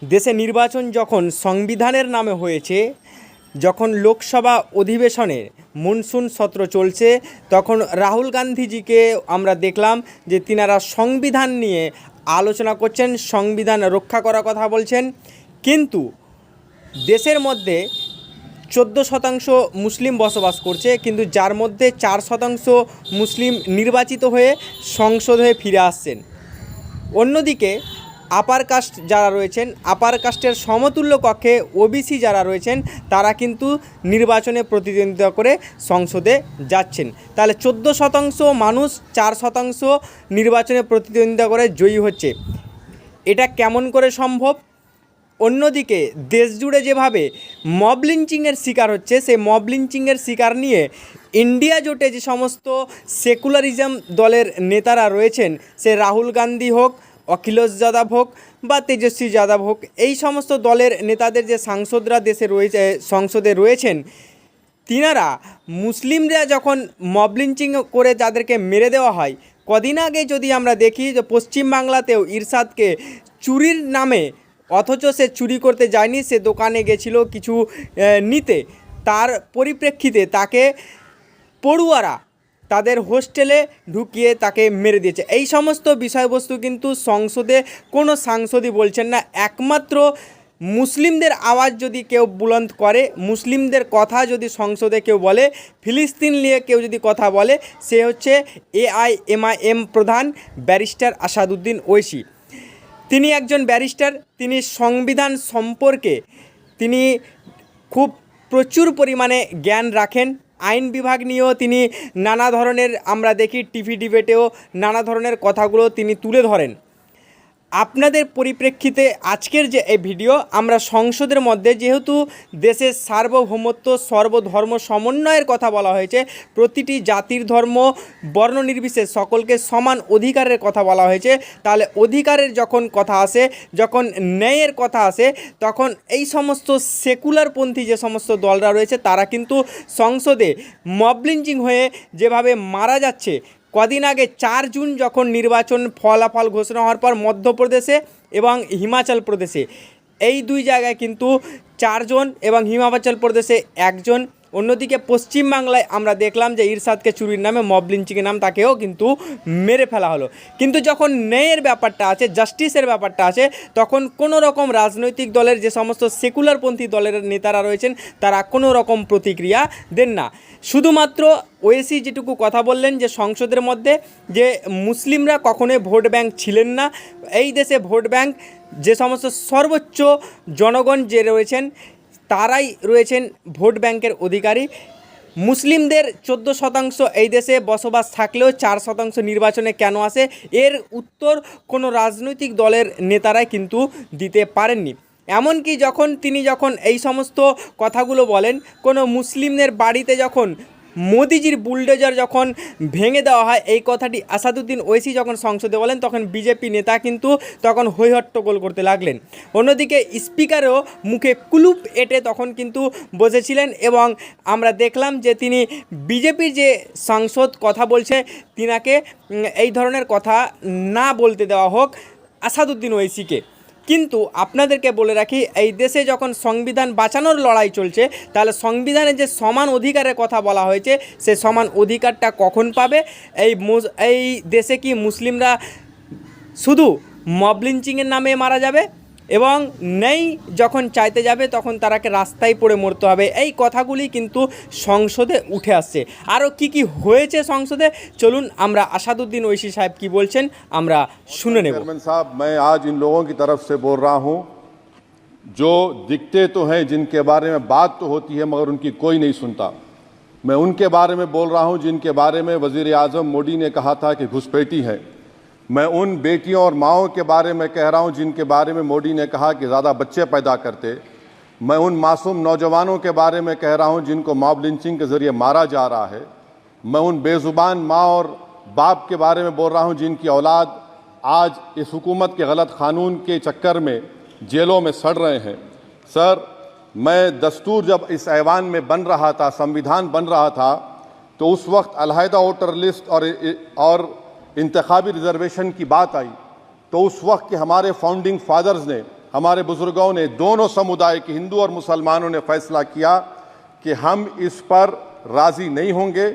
দেশে নির্বাচন যখন সংবিধানের নামে হয়েছে, যখন লোকসভা অধিবেশনের মনসুন সত্র চলছে, তখন রাহুল গান্ধীজিকে আমরা দেখলাম যে তিনারা সংবিধান নিয়ে আলোচনা করছেন, সংবিধান রক্ষা করার কথা বলছেন। কিন্তু দেশের মধ্যে 14% মুসলিম বসবাস করছে, কিন্তু যার মধ্যে 4% মুসলিম নির্বাচিত হয়ে সংসদ হয়ে ফিরে আসছেন। অন্যদিকে আপার কাস্ট যারা রয়েছেন, আপার কাস্টের সমতুল্য কক্ষে ওবিসি যারা রয়েছেন, তারা কিন্তু নির্বাচনে প্রতিদ্বন্দ্বিতা করে সংসদে যাচ্ছেন। তাহলে 14% মানুষ 4% নির্বাচনে প্রতিদ্বন্দ্বিতা করে জয়ী হচ্ছে। এটা কেমন করে সম্ভব? অন্যদিকে দেশ জুড়ে যেভাবে মব লিঞ্চিংয়ের শিকার হচ্ছে, সেই মব লিঞ্চিংয়ের শিকার নিয়ে ইন্ডিয়া জোটে যে সমস্ত সেকুলারিজম দলের নেতারা রয়েছেন, সে রাহুল গান্ধী হোক, অখিলেশ যাদব হোক বা তেজস্বী যাদব হোক, এই সমস্ত দলের নেতাদের যে সাংসদরা দেশে রয়েছে, সংসদে রয়েছেন, তিনারা মুসলিমরা যখন মব লিঞ্চিং করে তাদেরকে মেরে দেওয়া হয়, কদিন আগে যদি আমরা দেখি যে পশ্চিমবাংলাতেও ইরশাদকে চুরির নামে, অথচ সে চুরি করতে যায়নি, সে দোকানে গেছিল কিছু নিতে, তার পরিপ্রেক্ষিতে তাকে পড়ুয়ারা তাদের হোস্টেলে ঢুকিয়ে তাকে মেরে দিয়েছে। এই সমস্ত বিষয়বস্তু কিন্তু সংসদে কোনো সাংসদই বলছেন না। একমাত্র মুসলিমদের আওয়াজ যদি কেউ বুলন্দ করে, মুসলিমদের কথা যদি সংসদে কেউ বলে, ফিলিস্তিন নিয়ে কেউ যদি কথা বলে, সে হচ্ছে AIMIM প্রধান ব্যারিস্টার আসাদুদ্দিন ওয়েসি। তিনি একজন ব্যারিস্টার, তিনি সংবিধান সম্পর্কে তিনি খুব প্রচুর পরিমাণে জ্ঞান রাখেন। আইন বিভাগ নিয়েও তিনি নানা ধরনের, আমরা দেখি টিভি ডিবেটেও নানা ধরনের কথাগুলো তিনি তুলে ধরেন। আপনাদের পরিপ্রেক্ষিতে আজকের যে এই ভিডিও, আমরা সংসদের মধ্যে যেহেতু দেশের সার্বভৌমত্ব সর্বধর্ম সমন্বয়ের কথা বলা হয়েছে, প্রতিটি জাতির ধর্ম বর্ণ নির্বিশেষে সকলকে সমান অধিকারের কথা বলা হয়েছে, তাহলে অধিকারের যখন কথা আসে, যখন ন্যায়ের কথা আসে, তখন এই সমস্ত সেকুলারপন্থী যে সমস্ত দলরা রয়েছে, তারা কিন্তু সংসদে মব লিঞ্চিং হয়ে যেভাবে মারা যাচ্ছে। কদিন আগে 4 জুন যখন নির্বাচন ফলাফল ঘোষণা হওয়ার পর মধ্যপ্রদেশে এবং হিমাচল প্রদেশে, এই দুই জায়গায় কিন্তু 4 জন এবং হিমাচল প্রদেশে 1 জন। অন্যদিকে পশ্চিমবাংলায় আমরা দেখলাম যে ইরশাদকে চুরির নামে মব লিঞ্চিংয়ের নাম, তাকেও কিন্তু মেরে ফেলা হলো। কিন্তু যখন ন্যায়ের ব্যাপারটা আছে, জাস্টিসের ব্যাপারটা আছে, তখন কোনো রকম রাজনৈতিক দলের যে সমস্ত সেকুলারপন্থী দলের নেতারা রয়েছেন, তারা কোনো রকম প্রতিক্রিয়া দেন না। শুধুমাত্র ওয়েসি যেটুকু কথা বললেন যে সংসদের মধ্যে যে মুসলিমরা কখনোই ভোট ব্যাংক ছিলেন না, এই দেশে ভোট ব্যাংক যে সমস্ত সর্বোচ্চ জনগণ যে রয়েছেন, তারাই রয়েছেন ভোট ব্যাংকের অধিকারী। মুসলিমদের 14% এই দেশে বসবাস থাকলেও 4% নির্বাচনে কেন আসে, এর উত্তর কোনো রাজনৈতিক দলের নেতারাই কিন্তু দিতে পারেননি। এমনকি তিনি যখন এই সমস্ত কথাগুলো বলেন, কোনো মুসলিমদের বাড়িতে যখন মোদিজির বুলডোজার যখন ভেঙে দেওয়া হয়, এই কথাটি আসাদুদ্দিন ওয়েসি যখন সংসদে বলেন, তখন বিজেপি নেতা কিন্তু তখন হইহট্টগোল করতে লাগলেন। অন্যদিকে স্পিকারও মুখে কুলুপ এঁটে তখন কিন্তু বসেছিলেন, এবং আমরা দেখলাম যে তিনি বিজেপির যে সাংসদ কথা বলছে, তিনাকে এই ধরনের কথা না বলতে দেওয়া হোক আসাদুদ্দিন ওয়েসিকে। কিন্তু আপনাদেরকে বলে রাখি, এই দেশে যখন সংবিধান বাঁচানোর লড়াই চলছে, তাহলে সংবিধানে যে সমান অধিকারের কথা বলা হয়েছে, সে সমান অধিকারটা কখন পাবে? এই দেশে কি মুসলিমরা শুধু মব লিঞ্চিংয়ের নামে মারা যাবে এবং নেই যখন চাইতে যাবে তখন তারাকে রাস্তায় পড়ে মরতে হবে? এই কথাগুলি কিন্তু সংসদে উঠে আসছে। আরও কি হয়েছে সংসদে, চলুন আমরা আসাদুদ্দিন ওয়েসি সাহেব কি বলছেন আমরা শুনে নেব। चेयरमैन साहब, मैं आज इन लोगों की तरफ से बोल रहा हूं जो दिखते तो हैं, जिनके बारे में बात तो होती है मगर उनकी कोई नहीं सुनता। मैं उनके बारे में बोल रहा हूं जिनके बारे में वजीर आजम मोदी ने कहा था कि घुसपैठी है। मैं उन बेटियों और माओं के बारे में कह रहा हूं जिनके बारे में मोदी ने कहा कि ज़्यादा बच्चे पैदा करते। मैं उन मासूम नौजवानों के बारे में कह रहा हूं जिनको मॉब लिंचिंग के ज़रिए मारा जा रहा है। मैं उन बेज़ुबान माँ और बाप के बारे में बोल रहा हूं जिनकी औलाद आज इस हुकूमत के गलत कानून के चक्कर में जेलों में सड़ रहे हैं। सर, मैं दस्तूर जब इस ऐवान में बन रहा था, संविधान बन रहा था, तो उस वक्त अलहदा वोटर लिस्ट और इंतखाबी रिजर्वेशन की बात आई, तो उस वक्त के हमारे फाउंडिंग फादर्स ने हमारे बुजुर्गों ने, दोनों समुदाय के हिंदू और मुसलमानों ने फैसला किया कि हम इस पर राजी नहीं होंगे,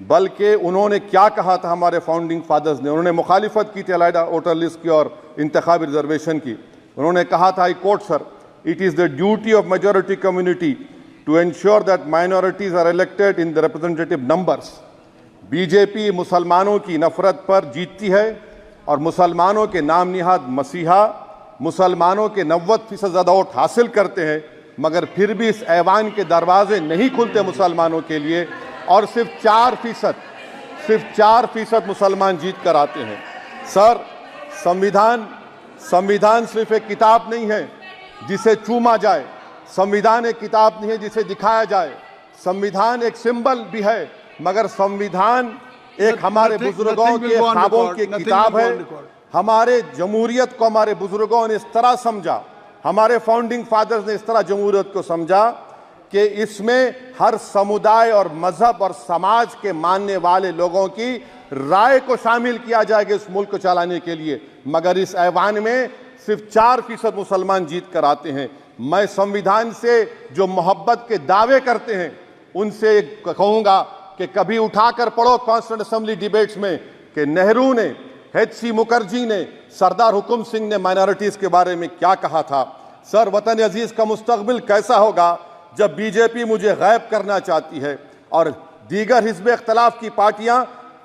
बल्कि उन्होंने क्या कहा था हमारे फाउंडिंग फादर्स ने, उन्होंने मुखालिफत की थी अलाइड वोटर लिस्ट की और इंतखाबी रिजर्वेशन की। उन्होंने कहा था, I quote sir, it is the duty of majority community to ensure that minorities are elected in the representative numbers. BJP मुसलमानों की नफरत पर जीतती है और मुसलमानों के नाम निहाद मसीहा मुसलमानों के 90% ज़्यादा वोट हासिल करते हैं, मगर फिर भी इस ऐवान के दरवाजे नहीं खुलते मुसलमानों के लिए, और सिर्फ 4% मुसलमान जीत कर आते हैं। सर, संविधान सिर्फ एक किताब नहीं है जिसे चूमा जाए, संविधान एक किताब नहीं है जिसे दिखाया जाए, संविधान एक सिंबल भी है, मगर संविधान एक हमारे बुजुर्गों के ख्वाबों की किताब है। हमारे जमहूरियत को हमारे बुजुर्गों ने इस तरह समझा, हमारे फाउंडिंग फादर्स ने इस तरह जमहूरियत को समझा कि इसमें हर समुदाय और मजहब और समाज के मानने वाले लोगों की राय को शामिल किया जाएगा इस मुल्क को चलाने के लिए, मगर इस ऐवान में सिर्फ 4% मुसलमान जीत कर आते हैं। मैं संविधान से जो मोहब्बत के दावे करते हैं उनसे कहूंगा कि कभी उठाकर पढ़ो कॉन्स्टिट्यूंट असेंबली डिबेट्स में कि नेहरू ने, एच.सी. मुखर्जी ने, सरदार हुकुम सिंह ने माइनॉरिटीज के बारे में क्या कहा था। सर, वतन अजीज का मुस्तकबिल कैसा होगा जब बीजेपी मुझे गायब करना चाहती है और दीगर हिज़्ब इख्तलाफ की पार्टियां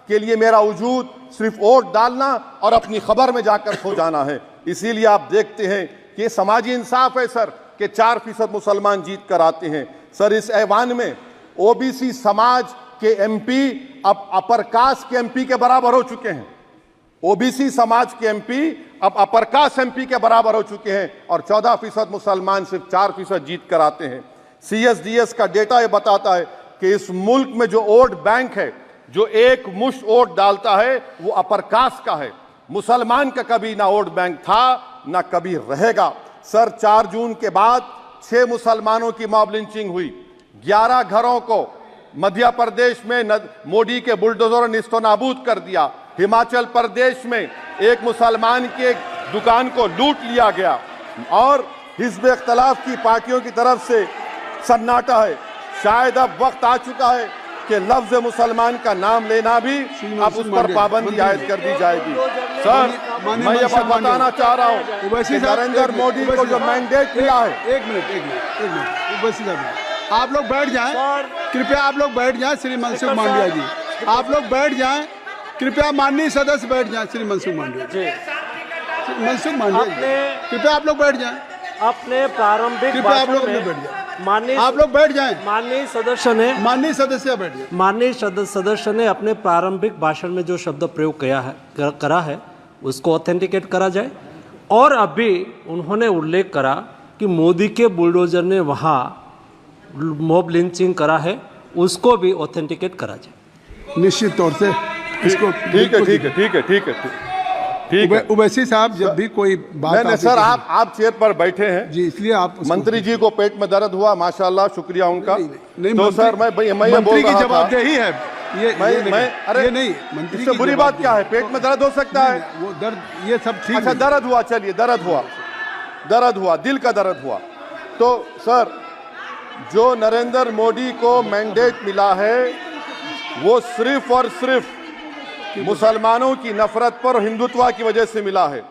के लिए मेरा वजूद सिर्फ वोट डालना और अपनी खबर में जाकर सो जाना है। इसीलिए आप देखते हैं कि ये समाजी इंसाफ है सर कि 4% मुसलमान जीत कर आते हैं। सर, इस ऐवान में ओबीसी समाज के एमपी अब अपर कास्ट के एमपी के बराबर हो चुके हैं। ओबीसी समाज के एमपी अब अपर कास्ट एमपी के बराबर हो चुके हैं और 14% मुसलमान सिर्फ 4% जीत कर आते हैं। CSDS का डेटा ये बताता है कि इस मुल्क में जो वोट बैंक है, जो एक मुश्त वोट डालता है, वो अपर कास्ट का है। मुसलमान का कभी ना वोट बैंक था ना कभी रहेगा। सर, 4 जून के बाद 6 मुसलमानों की मॉब लिंचिंग हुई, 11 घरों को मध्य प्रदेश में मोदी के बुलडोजर ने निस्तो नाबूद कर दिया। हिमाचल प्रदेश में एक मुसलमान की एक दुकान को लूट लिया गया और हिज़्ब इख्तलाफ की पार्टियों की तरफ से सन्नाटा है। शायद अब वक्त आ चुका है कि लफ्ज मुसलमान का नाम लेना भी अब उस पर पाबंदी आयद कर दी जाएगी। सर, मैं ये बात बताना चाह रहा हूँ कि नरेंद्र मोदी को जो मैंडेट मिला है। एक मिनट ओवैसी साहब, आप लोग बैठ जाएं, कृपया आप लोग बैठ जाएं। श्री मनसुख मांडविया जी, आप लोग बैठ जाएं, कृपया माननीय सदस्य बैठ जाएं। श्री मनसुख मांडविया जी, मनसुख मांडविया जी, कृपया आप लोग बैठ जाएं। अपने प्रारंभिक कृपया आप लोग बैठ जाएं। आप लोग बैठ जाएं। माननीय सदस्य ने अपने प्रारंभिक भाषण में जो शब्द प्रयोग करा है उसको ऑथेंटिकेट करा जाए। और अभी उन्होंने उल्लेख करा कि मोदी के बुलडोजर ने वहाँ मॉब लिंचिंग करा है, उसको भी ऑथेंटिकेट करा जाए। निश्चित तौर से इसको ठीक है। ओवैसी साहब, जब भी कोई बात नहीं सर, आप चेयर पर बैठे हैं जी, इसलिए आप मंत्री जी को पेट में दर्द हुआ, माशाल्लाह, शुक्रिया उनका। नहीं, तो सर मैं ये बोल मंत्री की रहा था, जवाबदेही है ये अरे ये नहीं, मंत्री इससे बुरी बात क्या है? पेट में दर्द हो सकता है, वो दर्द ये सब ठीक। अच्छा, दर्द हुआ, चलिए दर्द हुआ, दिल का दर्द हुआ। तो सर, जो नरेंद्र मोदी को मैंडेट मिला है वो सिर्फ और सिर्फ मुसलमानों की नफरत पर हिंदुत्व की वजह से मिला है।